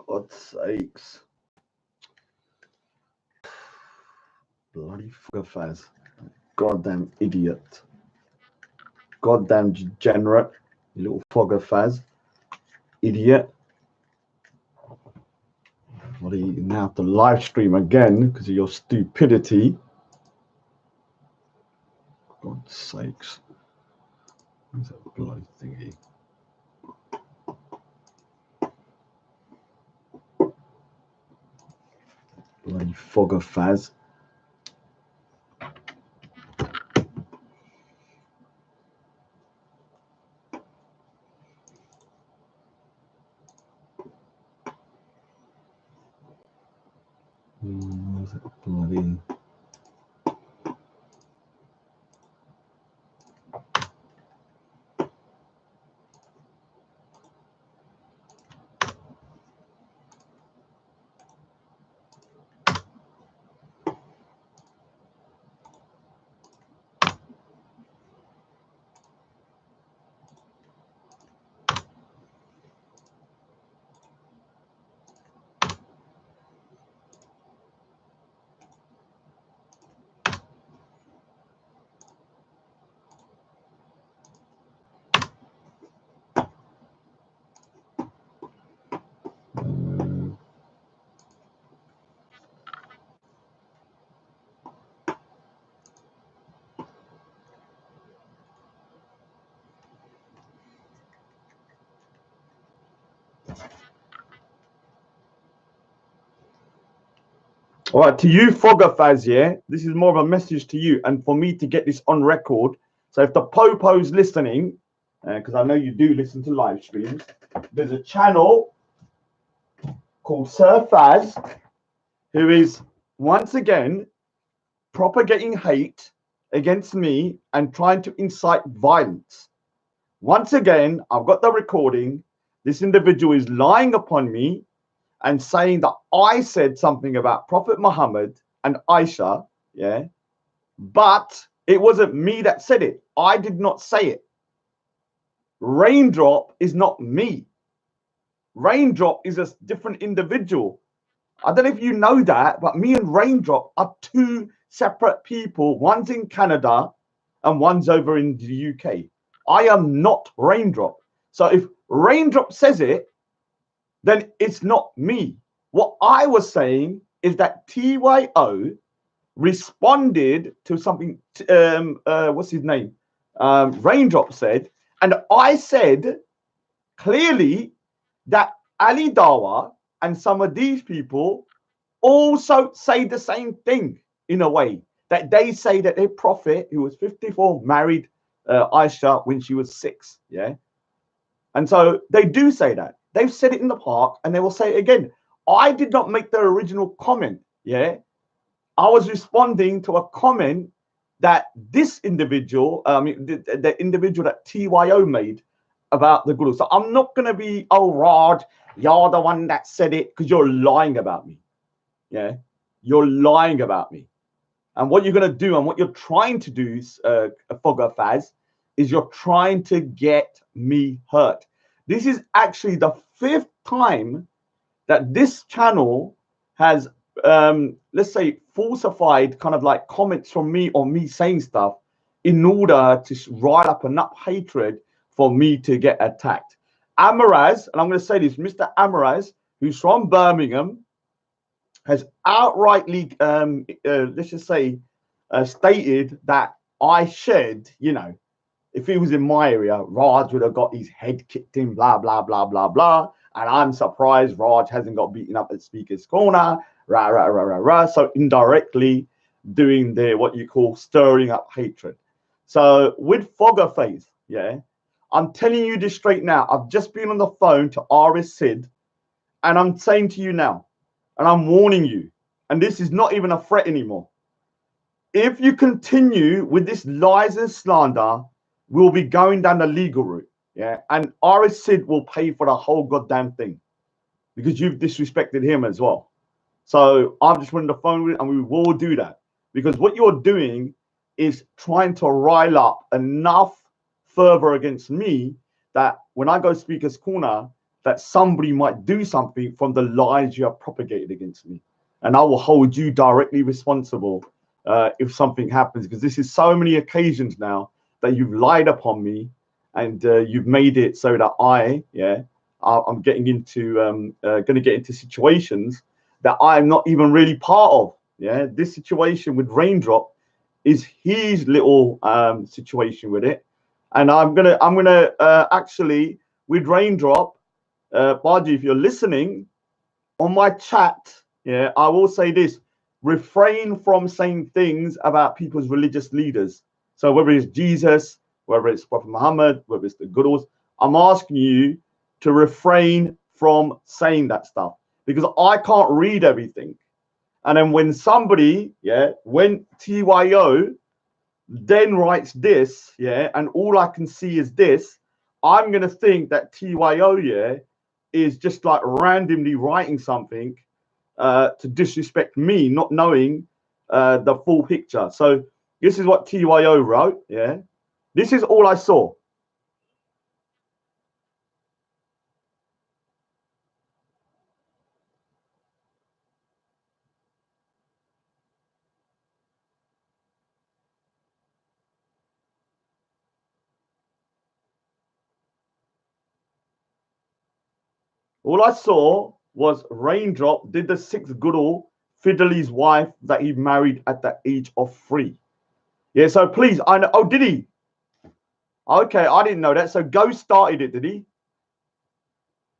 God's sakes. Bloody Faz. Goddamn idiot. Goddamn degenerate. You little Foga Faz. Idiot. Bloody, you now have to live stream again because of your stupidity. God's sakes. Where's that bloody thingy? Bloody Foga Faz. Where's that bloody... All right, to you, Foga Faz, yeah, this is more of a message to you and for me to get this on record. So if the Popo's listening, because I know you do listen to live streams, there's a channel called Sir Faz, who is once again propagating hate against me and trying to incite violence. Once again, I've got the recording. This individual is lying upon me and saying that I said something about Prophet Muhammad and Aisha, yeah, but it wasn't me that said it. I did not say it. Raindrop is not me. Raindrop is a different individual. I don't know if you know that, but me and Raindrop are two separate people. One's in Canada and one's over in the UK. I am not Raindrop. So if Raindrop says it, then it's not me. What I was saying is that TYO responded to something, what's his name? Raindrop said, and I said clearly that Ali Dawa and some of these people also say the same thing in a way, that they say that their prophet, who was 54, married Aisha when she was 6, yeah? And so they do say that. They've said it in the park and they will say it again. I did not make the original comment, yeah? I was responding to a comment that this individual, the individual that TYO made about the guru. So I'm not going to be, oh, Raj, you're the one that said it, because you're lying about me, yeah? You're lying about me. And what you're going to do and what you're trying to do, Foga Faz, is you're trying to get me hurt. This is actually the 5th time that this channel has, let's say, falsified kind of like comments from me or me saying stuff in order to rile up enough hatred for me to get attacked. Amaraz, and I'm going to say this, Mr. Amaraz, who's from Birmingham, has outrightly, let's just say, stated that I said, you know, if he was in my area, Raj would have got his head kicked in, blah, blah, blah, blah, blah. And I'm surprised Raj hasn't got beaten up at Speaker's Corner, rah, rah, rah, rah, rah. So indirectly doing the, what you call stirring up hatred. So with Foga Face, yeah, I'm telling you this straight now. I've just been on the phone to Aris Sid, and I'm saying to you now, and I'm warning you, and this is not even a threat anymore. If you continue with this lies and slander, we'll be going down the legal route, yeah? And Aris Sid will pay for the whole goddamn thing because you've disrespected him as well. So I'm just running the phone with it, and we will do that because what you're doing is trying to rile up enough further against me that when I go Speaker's Corner, that somebody might do something from the lies you have propagated against me. And I will hold you directly responsible if something happens, because this is so many occasions now that you've lied upon me, and you've made it so that I'm getting into going to get into situations that I'm not even really part of. Yeah, this situation with Raindrop is his little situation with it, and I'm gonna actually with Raindrop, Baji, if you're listening on my chat, yeah, I will say this: refrain from saying things about people's religious leaders. So whether it's Jesus, whether it's Prophet Muhammad, whether it's the Gurus, I'm asking you to refrain from saying that stuff, because I can't read everything. And then when somebody, when TYO then writes this, and all I can see is this, I'm gonna think that TYO, is just like randomly writing something to disrespect me, not knowing the full picture. So this is what TYO wrote. This is all I saw. All I saw was Raindrop did the sixth Guru fiddle his wife that he married at the age of 3. Yeah, so please, I know. Oh, did he? Okay, I didn't know that. So Ghost started it, did he?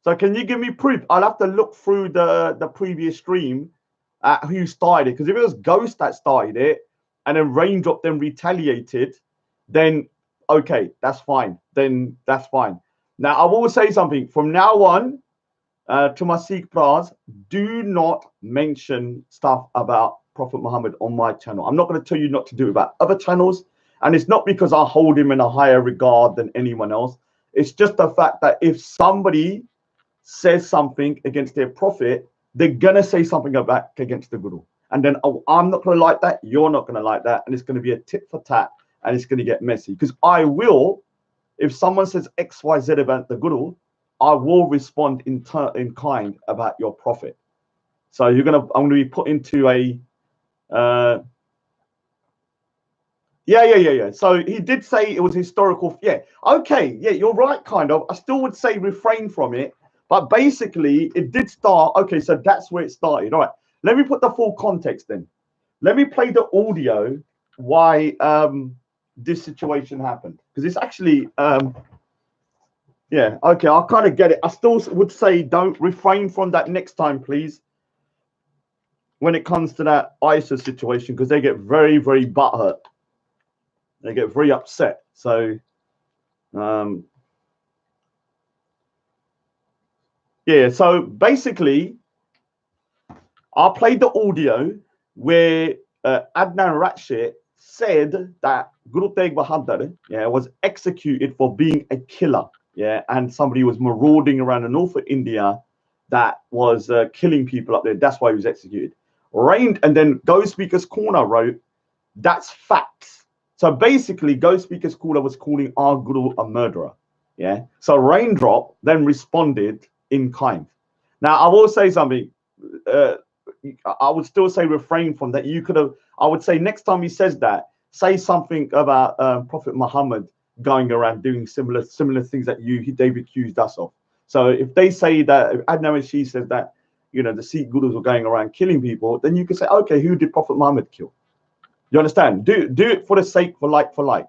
So can you give me proof? I'll have to look through the previous stream at who started it. Because if it was Ghost that started it and then Raindrop then retaliated, then okay, that's fine. Then that's fine. Now I will say something. From now on, to my Sikh brothers, do not mention stuff about Prophet Muhammad on my channel. I'm not going to tell you not to do it about other channels. And it's not because I hold him in a higher regard than anyone else. It's just the fact that if somebody says something against their prophet, they're going to say something back against the Guru. And then, oh, I'm not going to like that. You're not going to like that. And it's going to be a tit for tat. And it's going to get messy. Because I will, if someone says X, Y, Z about the Guru, I will respond in kind about your prophet. So I'm gonna be put into a yeah. So he did say it was historical. Yeah, okay, yeah, you're right, kind of. I still would say refrain from it, but basically it did start. Okay, so that's where it started. All right, let me put the full context then. Let me play the audio why this situation happened, because it's actually yeah, okay, I kind of get it. I still would say don't refrain from that next time, please, when it comes to that ISA situation, because they get very, very butthurt. They get very upset. So, yeah, so basically, I played the audio where Adnan Ratchit said that Guru Tegh Bahadur, was executed for being a killer. Yeah, and somebody was marauding around the north of India that was killing people up there. That's why he was executed. And then Ghost Speaker's Corner wrote, that's facts. So basically, Ghost Speaker's Corner was calling our Guru a murderer. Yeah. So Raindrop then responded in kind. Now, I will say something. I would still say refrain from that. You could have, I would say next time he says that, say something about Prophet Muhammad going around doing similar things that they've accused us of. So if they say that, if Adnan Rashid says that, the Sikh gurus were going around killing people, then you can say, okay, who did Prophet Muhammad kill? You understand? Do it for the sake for like.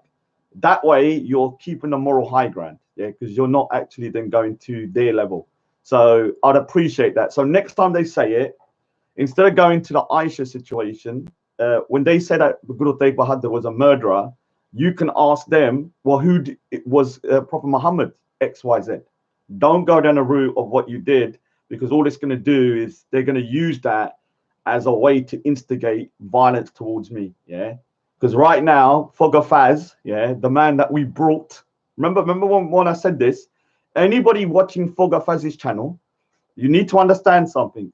That way you're keeping the moral high ground, because you're not actually then going to their level. So I'd appreciate that. So next time they say it, instead of going to the Aisha situation, when they say that Guru Tegh Bahadur was a murderer, you can ask them, well, it was Prophet Muhammad XYZ. Don't go down the route of what you did, because all it's going to do is they're going to use that as a way to instigate violence towards me. Yeah, because right now, Foga Faz, the man that we brought. Remember when I said this? Anybody watching Foga Faz's channel, you need to understand something.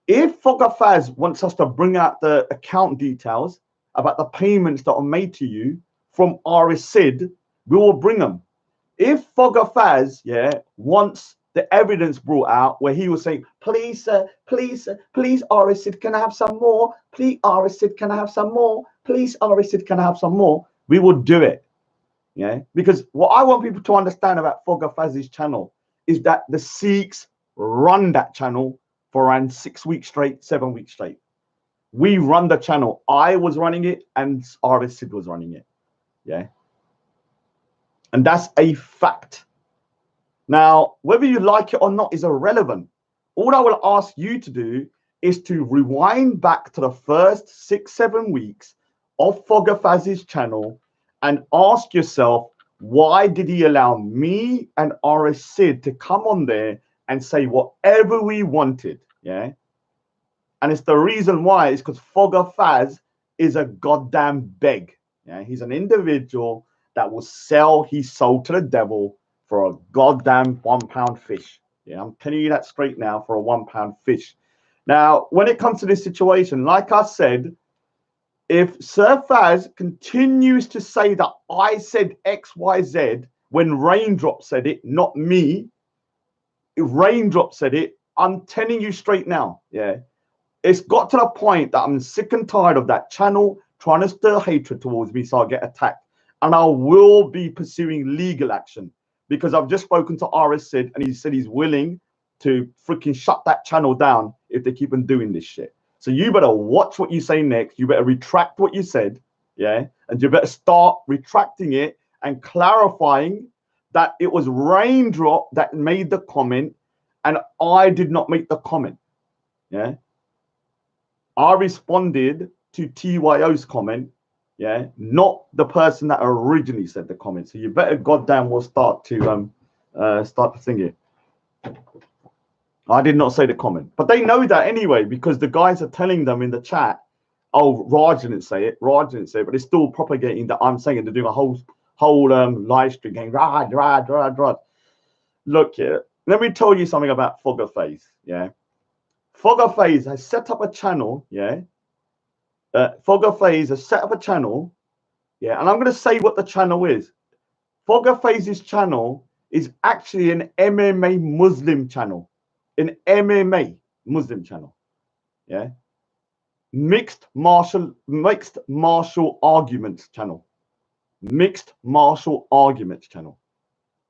If Foga Faz wants us to bring out the account details about the payments that are made to you from RS Sid, we will bring them. If Foga Faz, wants the evidence brought out where he was saying, please, please, please, Arisid, can I have some more? Please, Arisid, can I have some more? Please, Arisid, can I have some more? We will do it. Yeah, because what I want people to understand about Foga Faz's channel is that the Sikhs run that channel for around 6 weeks straight, 7 weeks straight. We run the channel. I was running it and Arisid was running it. Yeah. And that's a fact. Now, whether you like it or not is irrelevant. All I will ask you to do is to rewind back to the first 6, 7 weeks of Foga Faz's channel and ask yourself, why did he allow me and Arisid to come on there and say whatever we wanted? Yeah. And it's the reason why is because Foga Faz is a goddamn beg. Yeah. He's an individual that will sell his soul to the devil for a goddamn £1 fish. Yeah, I'm telling you that straight now, for a £1 fish. Now, when it comes to this situation, like I said, if Sir Faz continues to say that I said X, Y, Z when Raindrop said it, not me, if Raindrop said it, I'm telling you straight now, yeah, it's got to the point that I'm sick and tired of that channel trying to stir hatred towards me so I get attacked. And I will be pursuing legal action because I've just spoken to Arisid and he said he's willing to freaking shut that channel down if they keep on doing this shit. So you better watch what you say next. You better retract what you said, yeah? And you better start retracting it and clarifying that it was Raindrop that made the comment and I did not make the comment, yeah? I responded to TYO's comment, yeah? Not the person that originally said the comment. So you better goddamn well start to sing it. I did not say the comment, but they know that anyway because the guys are telling them in the chat, oh, Raj didn't say it, but they're still propagating that I'm saying it. They're doing a whole live stream going, Raj. Look here, let me tell you something about Foga Faz, yeah? Foga Faz has set up a channel, yeah? Foga Faz has set up a channel, yeah? And I'm going to say what the channel is. Foga Faz's channel is actually an MMA Muslim channel. An MMA Muslim channel, yeah, mixed martial arguments channel,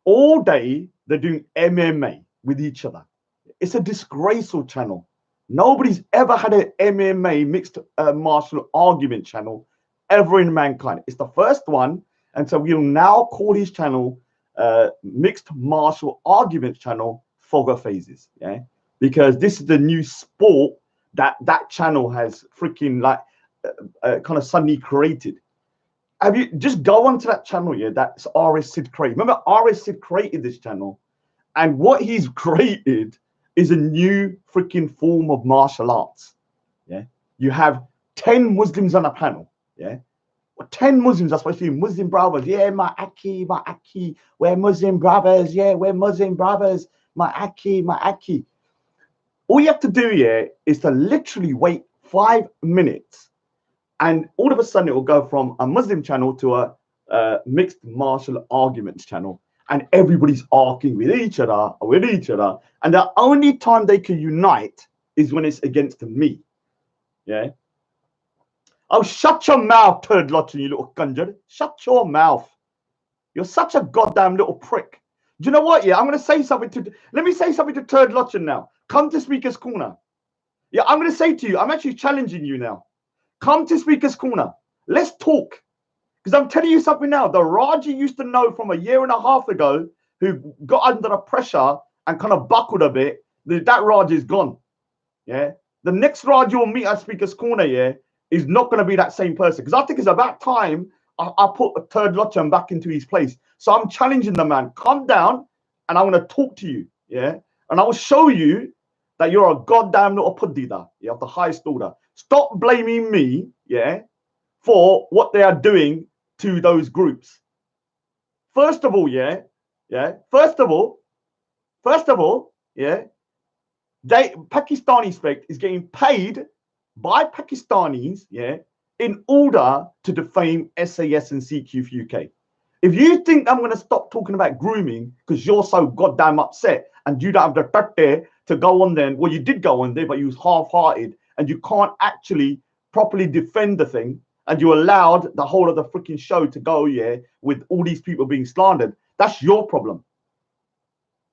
all day they're doing MMA with each other. It's a disgraceful channel. Nobody's ever had an MMA mixed martial argument channel ever in mankind. It's the first one, and so we'll now call his channel mixed martial argument channel Foga Fazes, yeah, because this is the new sport that channel has freaking like kind of suddenly created. Have you just go onto that channel, yeah? That's Arisid created. Remember, Arisid created this channel, and what he's created is a new freaking form of martial arts. Yeah, you have 10 Muslims on a panel. Yeah, 10 Muslims are supposed to be Muslim brothers. Yeah, my Aki, we're Muslim brothers. Yeah, we're Muslim brothers. My Aki. All you have to do, yeah, is to literally wait 5 minutes, and all of a sudden it will go from a Muslim channel to a mixed martial arguments channel, and everybody's arguing with each other, and the only time they can unite is when it's against me. Yeah. Oh, shut your mouth, turd lotchen, you little gungeon. Shut your mouth. You're such a goddamn little prick. Do you know what? Yeah, I'm going to say something to... Let me say something to Turd Lotchen now. Come to Speaker's Corner. Yeah, I'm going to say to you, I'm actually challenging you now. Come to Speaker's Corner. Let's talk. Because I'm telling you something now. The Raj you used to know from a year and a half ago, who got under the pressure and kind of buckled a bit, that Raj is gone. Yeah. The next Raj you'll meet at Speaker's Corner, yeah, is not going to be that same person. Because I think it's about time I put a Turd Lotchen back into his place. So I'm challenging the man. Calm down, and I'm going to talk to you, yeah? And I will show you that you're a goddamn little puddida, yeah, of the highest order. Stop blaming me, yeah, for what they are doing to those groups. First of all, yeah, First of all, yeah, Pakistani Spect is getting paid by Pakistanis, yeah, in order to defame SAS and CQ UK. If you think I'm going to stop talking about grooming because you're so goddamn upset and you don't have the gut there to go on there, well, you did go on there, but you was half-hearted and you can't actually properly defend the thing, and you allowed the whole of the freaking show to go, yeah, with all these people being slandered. That's your problem.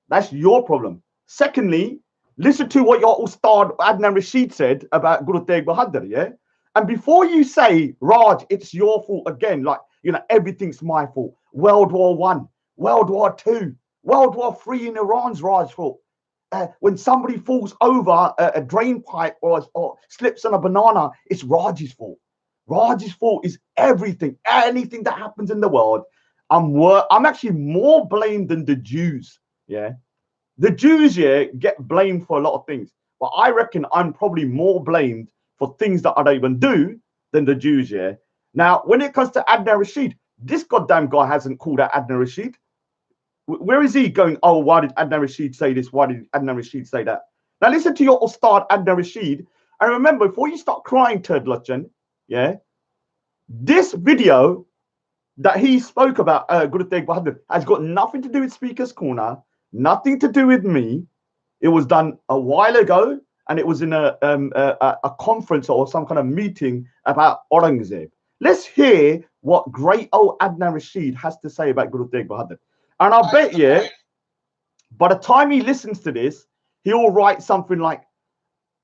That's your problem. Secondly, listen to what your Ustad Adnan Rashid said about Guru Tegh Bahadur, yeah? And before you say, Raj, it's your fault again, like, you know, everything's my fault. World War One, World War Two, World War Three in Iran's Raj's fault. When somebody falls over a drain pipe or slips on a banana, it's Raj's fault. Raj's fault is everything, anything that happens in the world. I'm actually more blamed than the Jews. Yeah, the Jews, yeah, get blamed for a lot of things, but I reckon I'm probably more blamed for things that I don't even do than the Jews. Yeah. Now, when it comes to Adnan Rashid, this goddamn guy hasn't called out Adnan Rashid. Where is he going? Oh, why did Adnan Rashid say this? Why did Adnan Rashid say that? Now listen to your Ustad Adnan Rashid, and remember, before you start crying, Turd Lutchen, yeah, this video that he spoke about Guru Tegh Bahadur has got nothing to do with Speaker's Corner, nothing to do with me. It was done a while ago, and it was in a conference or some kind of meeting about Aurangzeb. Let's hear what great old Adnan Rashid has to say about Guru Tegh Bahadur. And I bet you, by the time he listens to this, he'll write something like,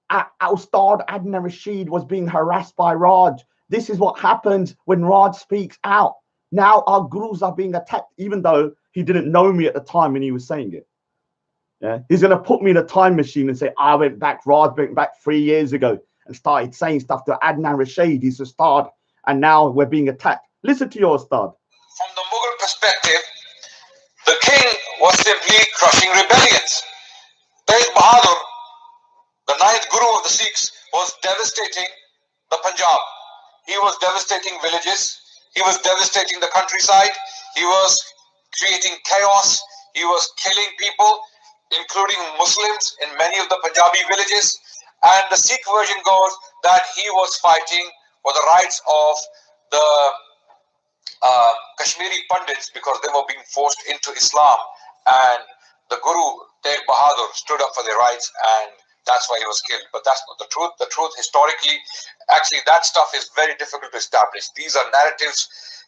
our Ustad Adnan Rashid was being harassed by Raj. This is what happens when Raj speaks out. Now our gurus are being attacked, even though he didn't know me at the time when he was saying it. Yeah, he's going to put me in a time machine and say, I went back, Raj went back 3 years ago and started saying stuff to Adnan Rashid, he's Ustad, and now we're being attacked. Listen to your Ustad. From the Mughal perspective, the king was simply crushing rebellions. Tegh Bahadur, the ninth guru of the Sikhs, was devastating the Punjab. He was devastating villages. He was devastating the countryside. He was creating chaos. He was killing people, including Muslims, in many of the Punjabi villages. And the Sikh version goes that he was fighting for the rights of the Kashmiri Pandits because they were being forced into Islam, and the Guru Tegh Bahadur stood up for their rights, and that's why he was killed. But that's not the truth. The truth, historically, actually, that stuff is very difficult to establish. These are narratives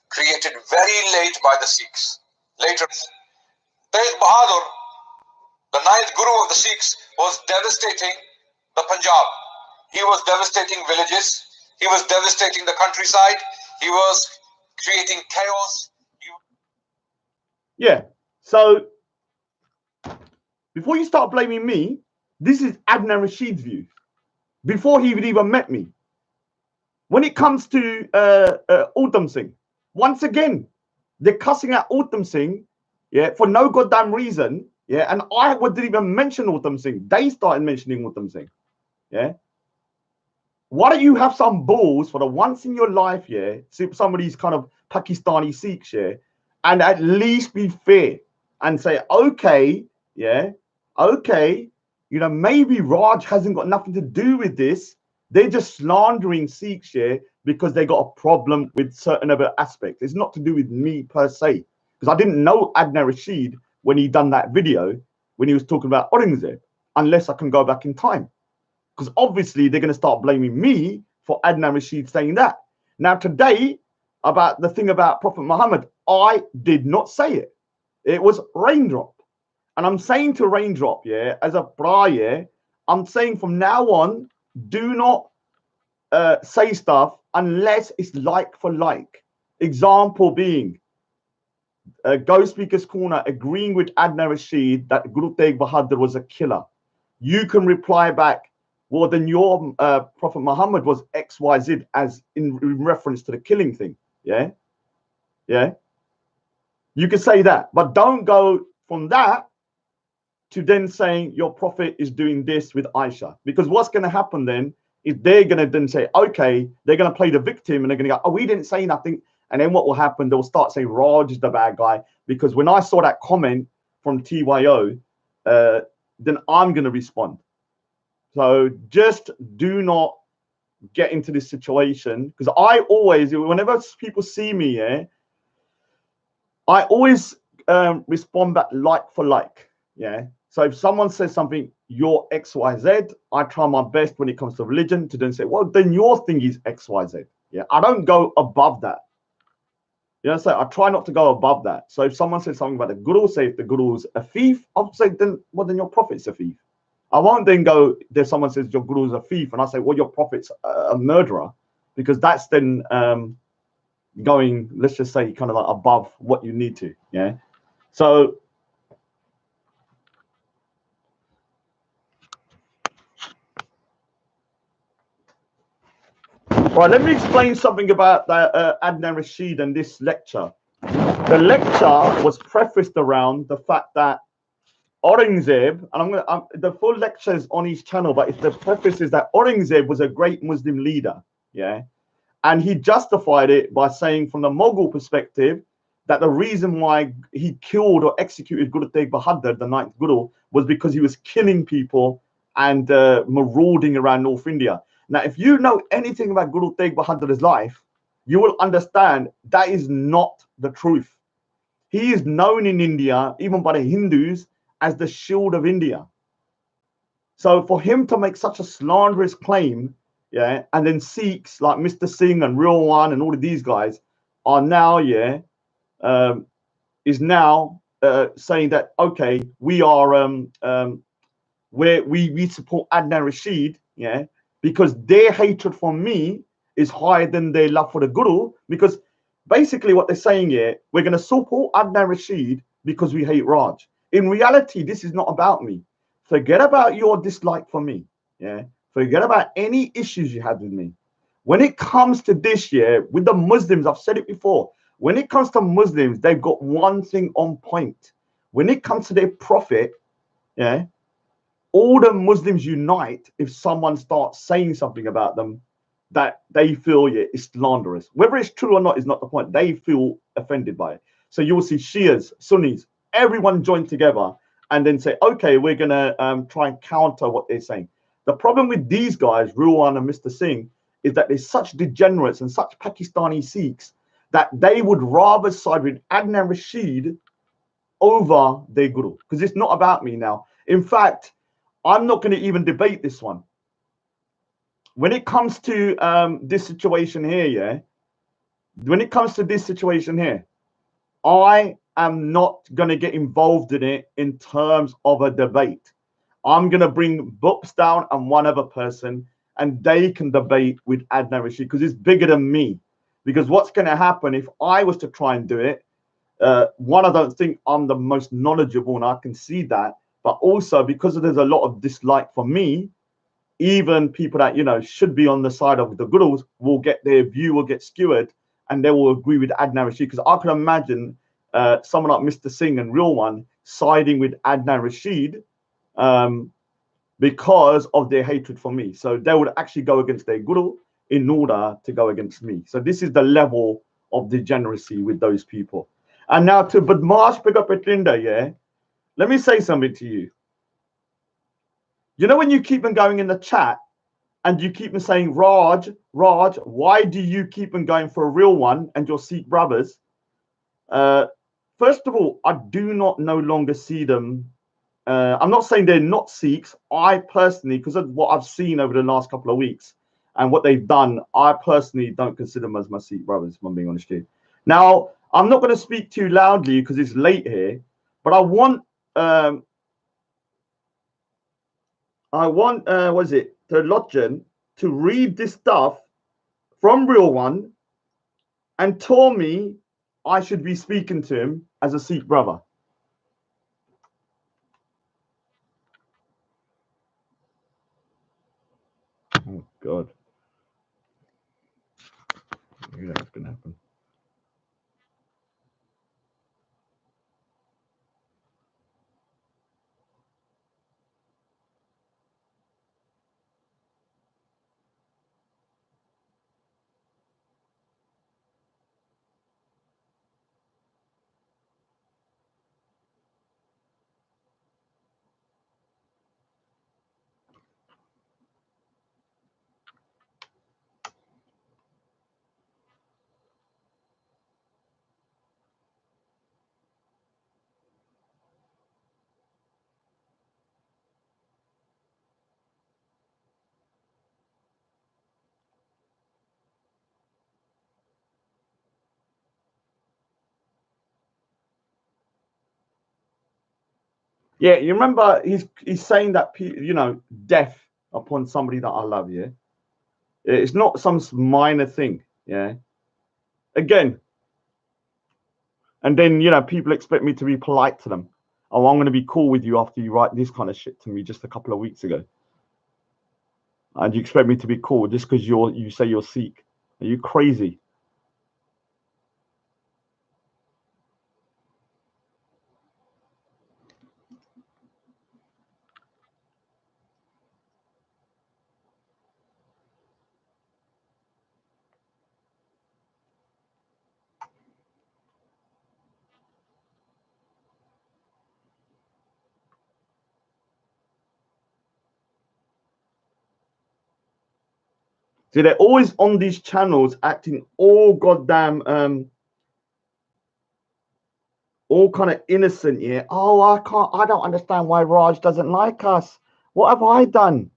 created very late by the Sikhs. Later, Tegh Bahadur, the ninth Guru of the Sikhs, was devastating the Punjab. He was devastating villages. He was devastating the countryside. He was creating chaos. Yeah. So before you start blaming me, this is Adnan Rashid's view. Before he even met me. When it comes to Uttam Singh, once again, they're cussing out Uttam Singh, yeah, for no goddamn reason, yeah. And I didn't even mention Uttam Singh. They started mentioning Uttam Singh, yeah. Why don't you have some balls for the once in your life, yeah, some of these kind of Pakistani Sikhs, yeah, and at least be fair and say, okay, yeah, okay, you know, maybe Raj hasn't got nothing to do with this. They're just slandering Sikhs, yeah, because they got a problem with certain other aspects. It's not to do with me per se, because I didn't know Adnan Rashid when he done that video, when he was talking about Aurangzeb, unless I can go back in time. Because obviously they're going to start blaming me for Adnan Rashid saying that. Now today, about the thing about Prophet Muhammad, I did not say it. It was Raindrop. And I'm saying to Raindrop, yeah, as a bra, yeah, I'm saying from now on, do not say stuff unless it's like for like. Example being, Go Speaker's Corner agreeing with Adnan Rashid that Guru Tegh Bahadur was a killer. You can reply back, well, then your Prophet Muhammad was XYZ as in reference to the killing thing. Yeah. Yeah. You can say that, but don't go from that to then saying your Prophet is doing this with Aisha. Because what's going to happen then is they're going to then say, okay, they're going to play the victim and they're going to go, oh, we didn't say nothing. And then what will happen? They'll start saying Raj is the bad guy. Because when I saw that comment from TYO, then I'm going to respond. So just do not get into this situation, because I always, whenever people see me, yeah, I always respond back like for like. Yeah. So if someone says something, you're XYZ, I try my best when it comes to religion to then say, well, then your thing is XYZ. Yeah. I don't go above that. You know, so I try not to go above that. So if someone says something about the guru, say if the guru's a thief, I'll say then, well, then your prophet's a thief. I won't then go, there's someone says your guru's a thief, and I say, well, your prophet's a murderer, because that's then going, let's just say, kind of like above what you need to. Yeah. So right, let me explain something about Adnan Rashid and this lecture. The lecture was prefaced around the fact that Aurangzeb, and the full lecture is on his channel, but the preface is that Aurangzeb was a great Muslim leader, yeah, and he justified it by saying, from the Mughal perspective, that the reason why he killed or executed Guru Tegh Bahadur, the ninth Guru, was because he was killing people and marauding around North India. Now, if you know anything about Guru Tegh Bahadur's life, you will understand that is not the truth. He is known in India, even by the Hindus, as the shield of India. So for him to make such a slanderous claim, yeah, and then Sikhs like Mr. Singh and Real One and all of these guys are now, um, is now saying that, okay, we are we support Adnan Rashid, yeah, because their hatred for me is higher than their love for the Guru. Because basically what they're saying here, we're going to support Adnan Rashid because we hate Raj. In reality, this is not about me. Forget about your dislike for me. Yeah. Forget about any issues you had with me. When it comes to this year, with the Muslims, I've said it before. When it comes to Muslims, they've got one thing on point. When it comes to their prophet, yeah, all the Muslims unite if someone starts saying something about them that they feel, yeah, is slanderous. Whether it's true or not is not the point. They feel offended by it. So you will see Shias, Sunnis, everyone join together and then say, okay, we're going to try and counter what they're saying. The problem with these guys, Ruwan and Mr. Singh, is that they're such degenerates and such Pakistani Sikhs that they would rather side with Adnan Rashid over their guru, because it's not about me now. In fact, I'm not going to even debate this one. When it comes to this situation here, yeah, when it comes to this situation here, I am not going to get involved in it in terms of a debate. I'm going to bring books down and one other person, and they can debate with Adnan Rashid because it's bigger than me. Because what's going to happen if I was to try and do it? One, I don't think I'm the most knowledgeable, and I can see that. But also because there's a lot of dislike for me, even people that should be on the side of the gurus will get their view will get skewered, and they will agree with Adnan Rashid. Because I can imagine someone like Mr. Singh and Real One siding with Adnan Rashid because of their hatred for me. So they would actually go against their guru in order to go against me. So this is the level of degeneracy with those people. And now to Badmash pick up Petrinda, yeah. Let me say something to you. You know, when you keep on going in the chat and you keep on saying, Raj, why do you keep on going for a Real One and your Sikh brothers? First of all, I do not no longer see them. I'm not saying they're not Sikhs. I personally, because of what I've seen over the last couple of weeks and what they've done, I personally don't consider them as my Sikh brothers, if I'm being honest with you. Now, I'm not going to speak too loudly because it's late here, but I want was it to Lodgen to read this stuff from Real One and told me I should be speaking to him as a Sikh brother. Oh God, I knew that was going to happen. Yeah, you remember he's saying that, you know, death upon somebody that I love. Yeah, it's not some minor thing. Yeah, again, and then, you know, people expect me to be polite to them. Oh, I'm going to be cool with you after you write this kind of shit to me just a couple of weeks ago, and you expect me to be cool just because you say you're Sikh. Are you crazy? See, they're always on these channels acting all goddamn all kind of innocent. Yeah. Oh, I don't understand why Raj doesn't like us. What have I done?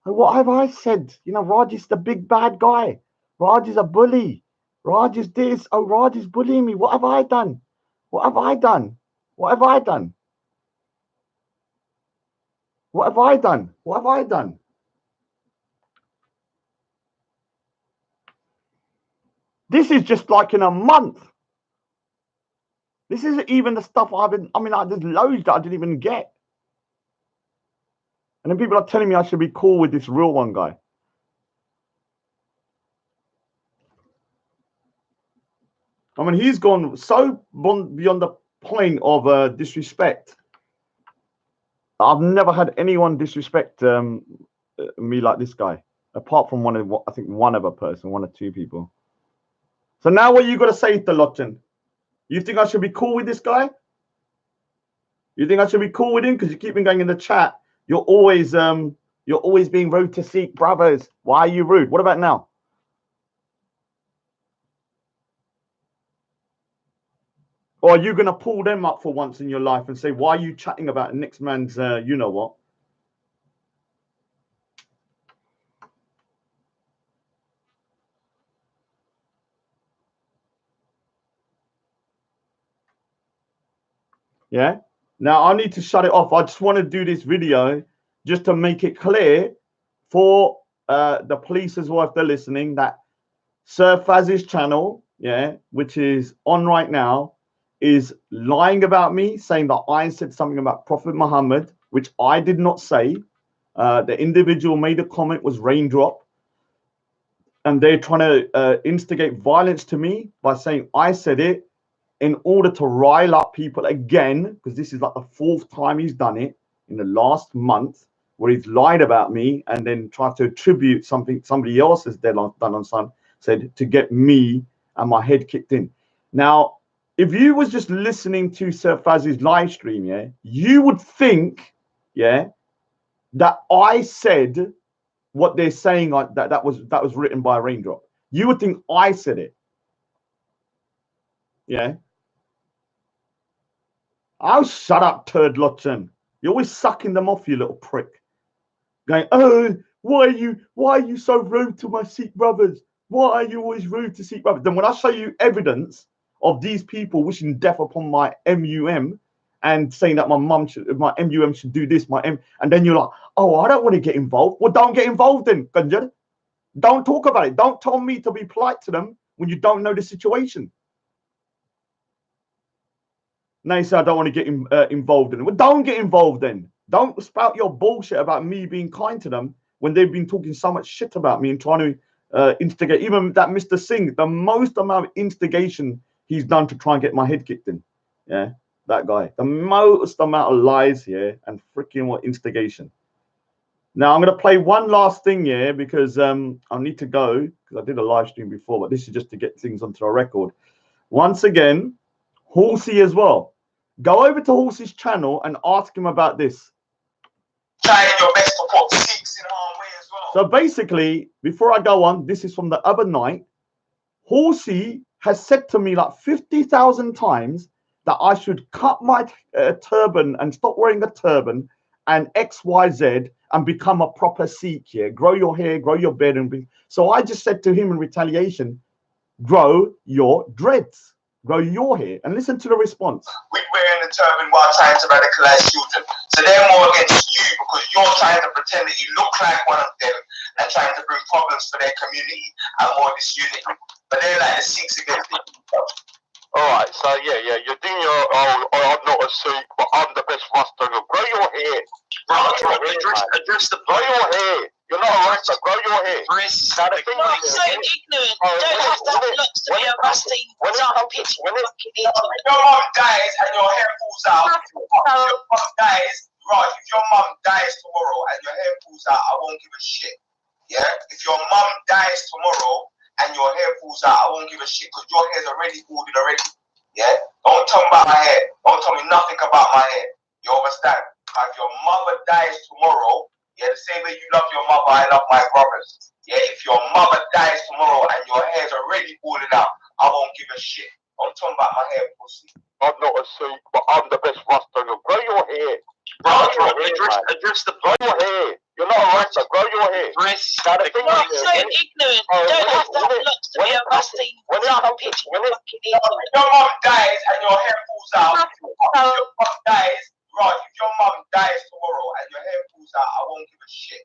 What have I said? You know, Raj is the big bad guy. Raj is a bully. Raj is this. Oh, Raj is bullying me. What have I done? What have I done? What have I done? What have I done? What have I done? This is just like in a month. This isn't even the stuff I've been. I mean, there's loads that I didn't even get. And then people are telling me I should be cool with this real one guy. I mean, he's gone so beyond the point of disrespect. I've never had anyone disrespect me like this guy, apart from I think one other person, one or two people. So now what you got to say to Lotten? You think I should be cool with this guy? You think I should be cool with him because you keep me going in the chat? You're always being rude to Sikh brothers. Why are you rude? What about now? Or are you going to pull them up for once in your life and say, why are you chatting about next man's, you know what? Yeah. Now I need to shut it off. I just want to do this video just to make it clear for the police as well, if they're listening, that Sir Faz's channel, yeah, which is on right now, is lying about me, saying that I said something about Prophet Muhammad, which I did not say. The individual made a comment, was Raindrop, and they're trying to instigate violence to me by saying I said it in order to rile up people again, because this is like the fourth time he's done it in the last month, where he's lied about me and then tried to attribute something somebody else has done on Sun, said to get me and my head kicked in. Now, if you was just listening to Sir Faz's live stream, yeah, you would think, yeah, that I said what they're saying that was written by a Raindrop. You would think I said it. Yeah. Oh, shut up, Turd Lotton. You're always sucking them off, you little prick. Going, oh, why are you so rude to my Sikh brothers? Why are you always rude to Sikh brothers? Then when I show you evidence of these people wishing death upon my MUM and saying that my MUM should do this, and then you're like, oh, I don't want to get involved. Well, don't get involved then, Gunjan. Don't talk about it. Don't tell me to be polite to them when you don't know the situation. Now you say I don't want to get involved in it. Well, don't get involved then. Don't spout your bullshit about me being kind to them when they've been talking so much shit about me and trying to instigate. Even that Mr. Singh, the most amount of instigation he's done to try and get my head kicked in. Yeah, that guy. The most amount of lies here and freaking what instigation. Now I'm going to play one last thing here because I need to go because I did a live stream before, but this is just to get things onto a record. Once again, Horsey as well. Go over to Horsey's channel and ask him about this. Trying your best to put Sikhs in harm's way as well. So basically, before I go on, this is from the other night. Horsey has said to me like 50,000 times that I should cut my turban and stop wearing a turban and XYZ and become a proper Sikh here. Grow your hair, grow your beard. So I just said to him in retaliation, grow your dreads. Grow your hair. And listen to the response. Wearing the turban while trying to radicalize children. So they're more against you because you're trying to pretend that you look like one of them and trying to bring problems for their community and more disunity. But they're like the Sikhs against it. Alright, so yeah, you're doing your, I'm not a Sikh, but I'm the best Rasta. Grow your hair. Address the Grow your hair. You're not a Rasta, grow your hair. You're so ignorant. You don't have to have looks to be a Rasta. You start pitching fucking If your mum dies and your hair falls out, if your mum dies, right, if your mum dies tomorrow and your hair falls out, I won't give a shit. Yeah? If your mum dies tomorrow and your hair falls out, I won't give a shit because your hair's already balded already. Yeah? Don't tell me about my hair. Don't tell me nothing about my hair. You understand? If your mother dies tomorrow, yeah, the same way you love your mother, I love my brothers. Yeah, if your mother dies tomorrow and your hair's already balded out, I won't give a shit. Don't tell me about my hair, pussy. I'm not a Sikh, but I'm the best Rasta. Grow your hair. Address the Grow your hair. You're not a Rasta, grow your hair. You're so ignorant. You don't have to have looks to be a Rasta. You start pitching fucking If your mum dies and your hair falls out, if your mum dies, right, if your mum dies tomorrow and your hair falls out, I won't give a shit.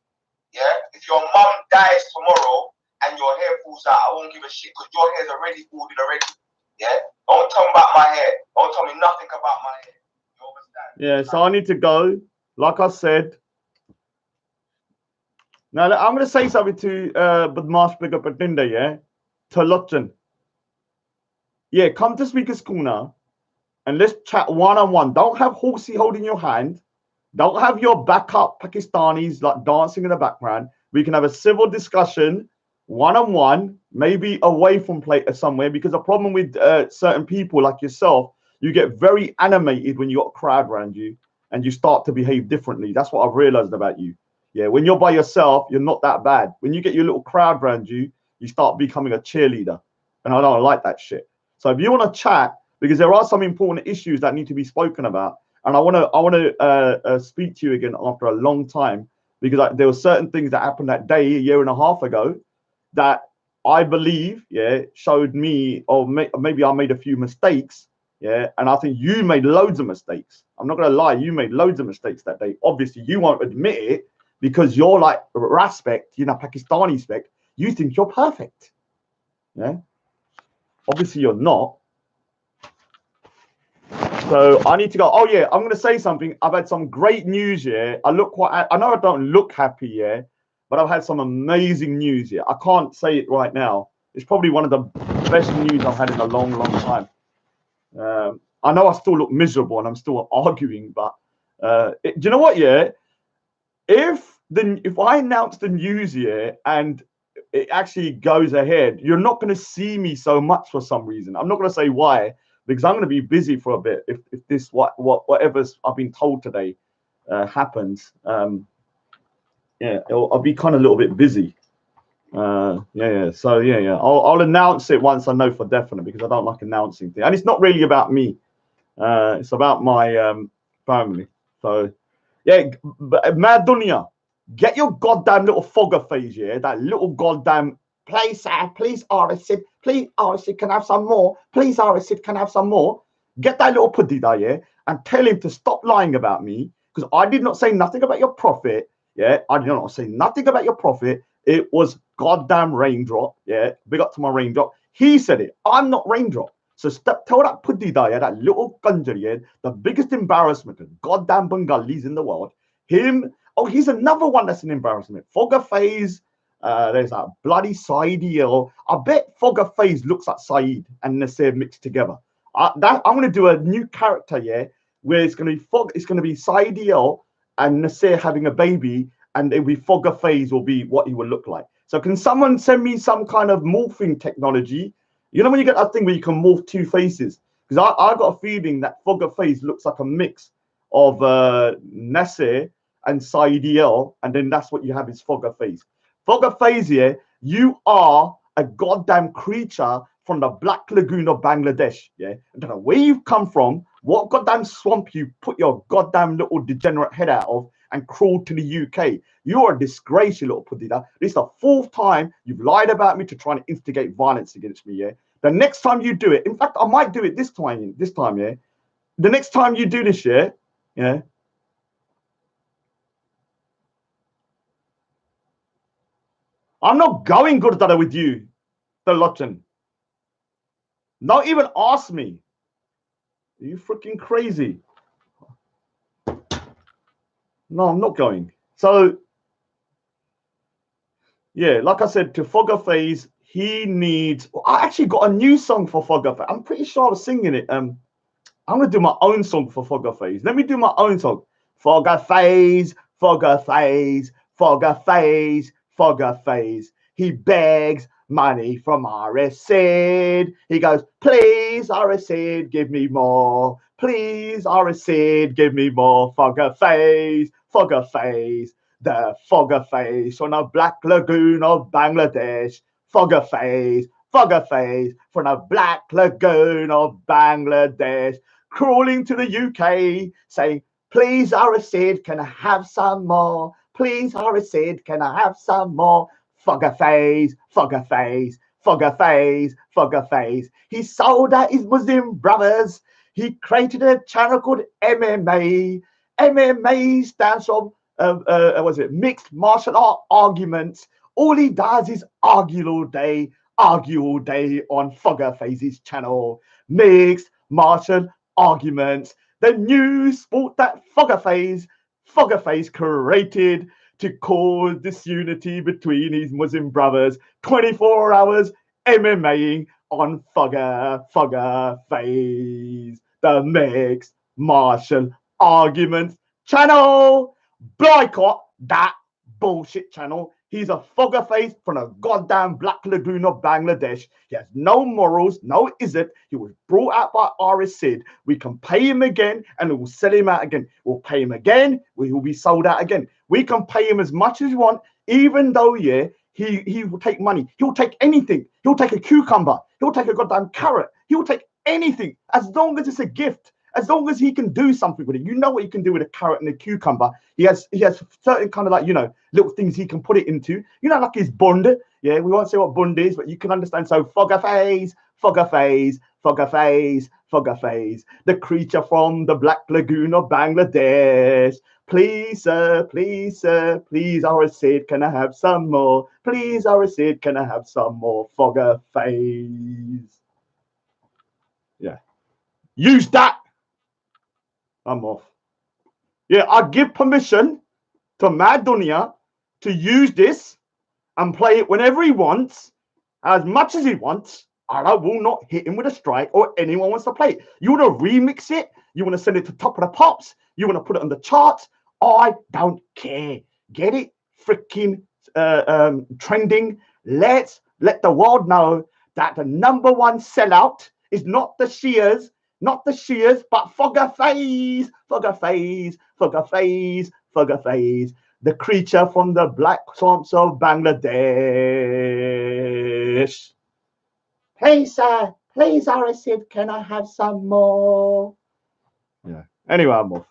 Yeah? If your mum dies tomorrow and your hair falls out, I won't give a shit because your hair's already balded already. Yeah? Don't tell me about my hair. Don't tell me nothing about my hair. You understand? Yeah, so I need to go. Like I said. Now I'm going to say something to Badmash Bigger Patinda, yeah? To Lochin. Yeah, come to Speaker's Corner and let's chat one-on-one. Don't have Horsey holding your hand. Don't have your backup Pakistanis like dancing in the background. We can have a civil discussion one-on-one, maybe away from play somewhere, because the problem with certain people like yourself, you get very animated when you got a crowd around you and you start to behave differently. That's what I've realized about you. Yeah, when you're by yourself, you're not that bad. When you get your little crowd around you, you start becoming a cheerleader. And I don't like that shit. So if you want to chat, because there are some important issues that need to be spoken about, and I want to speak to you again after a long time, because there were certain things that happened that day, a year and a half ago, that I believe, yeah, showed me, or maybe I made a few mistakes, yeah, and I think you made loads of mistakes. I'm not going to lie, you made loads of mistakes that day. Obviously, you won't admit it because you're like respect, you know, Pakistani spec. You think you're perfect, yeah. Obviously, you're not. So I need to go. Oh yeah, I'm going to say something. I've had some great news here. I know I don't look happy, yeah, but I've had some amazing news here. I can't say it right now. It's probably one of the best news I've had in a long, long time. I know I still look miserable and I'm still arguing, but do you know what? Yeah, if I announce the news here and it actually goes ahead, you're not going to see me so much for some reason. I'm not going to say why, because I'm going to be busy for a bit if this whatever's I've been told today happens. Yeah, I'll be kind of a little bit busy. Yeah. So yeah. I'll announce it once I know for definite, because I don't like announcing things, and it's not really about me. It's about my family. So yeah, Mad Dunya, get your goddamn little Foga phase, yeah, that little goddamn. Please, please, Arisid, please, Arisid, can I have some more? Please, Arisid, can I have some more? Get that little pudida, yeah, and tell him to stop lying about me, because I did not say nothing about your prophet, yeah. I did not say nothing about your prophet. It was goddamn Raindrop, yeah. Big up to my Raindrop. He said it. I'm not Raindrop. So tell that pudida, yeah, that little gunja, yeah, the biggest embarrassment to goddamn Bengalis in the world. Him. Oh, he's another one that's an embarrassment. Foga phase. There's that bloody Saidi. I bet Foga phase looks like Saeed and Nasir mixed together. I'm going to do a new character, yeah, where it's going to be it's going to be Saidi and Nasir having a baby, and it'll be Foga phase will be what he will look like. So can someone send me some kind of morphing technology? You know when you get that thing where you can morph two faces? Because I got a feeling that Foga phase looks like a mix of Nasir and Saidi, and then that's what you have is Foga phase. Foga phase here, you are a goddamn creature from the Black Lagoon of Bangladesh, yeah? I don't know where you've come from, what goddamn swamp you put your goddamn little degenerate head out of and crawled to the UK. You are a disgrace, you little pudida. This is the fourth time you've lied about me to try and instigate violence against me, yeah? The next time you do it, in fact, I might do it this time, yeah? the next time you do this, yeah, I'm not going good with you, the Lochen. Not even ask me. Are you freaking crazy? No, I'm not going. So, yeah, like I said, to Foga Phase, he needs. I actually got a new song for Foga Phase. I'm pretty sure I was singing it. I'm gonna do my own song for Foga Phase. Let me do my own song. Foga Phase, Foga Phase, Foga Phase, Foga Phase. He begs money from RSid. He goes, please, RSid, give me more. Please, RSid, give me more. Foga Phase, Foga Phase. The Foga Phase from the Black Lagoon of Bangladesh. Foga Phase, Foga Phase from the Black Lagoon of Bangladesh. Crawling to the UK, saying, please, RSid, can I have some more? Please, RSid, can I have some more? Foga Phase, Foga Phase, Foga Phase, Foga Phase. He sold out his Muslim brothers. He created a channel called MMA. MMA stands for mixed martial art arguments. All he does is argue all day on Foga Phase's channel. Mixed martial arguments. The new sport that Foga Phase created to cause disunity between his Muslim brothers. 24 hours MMAing on Foga Phase. The mixed martial arguments channel. Boycott that bullshit channel. He's a Foga Phase from a goddamn Black Lagoon of Bangladesh. He has no morals, no izzat. He was brought out by RSid. We can pay him again and we'll sell him out again. We'll pay him again. We will be sold out again. We can pay him as much as we want, even though, yeah, he will take money. He'll take anything. He'll take a cucumber. He'll take a goddamn carrot. He'll take anything as long as it's a gift. As long as he can do something with it. You know what he can do with a carrot and a cucumber. He has certain kind of little things he can put it into. Like his bund. Yeah, we won't say what bund is, but you can understand. So Foga Phase, Foga Phase, Foga Phase, Foga Phase. The creature from the Black Lagoon of Bangladesh. Please, sir, please, sir, please, RSid, can I have some more? Please, RSid, can I have some more? Foga Phase. Yeah. Use that. I'm off. Yeah, I give permission to Mad Dunya to use this and play it whenever he wants, as much as he wants, and I will not hit him with a strike or anyone wants to play it. You want to remix it? You want to send it to Top of the Pops? You want to put it on the charts? I don't care. Get it freaking trending. Let's let the world know that the number one sellout is not the Shias, but Foga Phase, Foga Phase, Foga Phase, Foga Phase, the creature from the black swamps of Bangladesh. Please, sir, please, RSid, can I have some more? Yeah. Anyway, I'm off.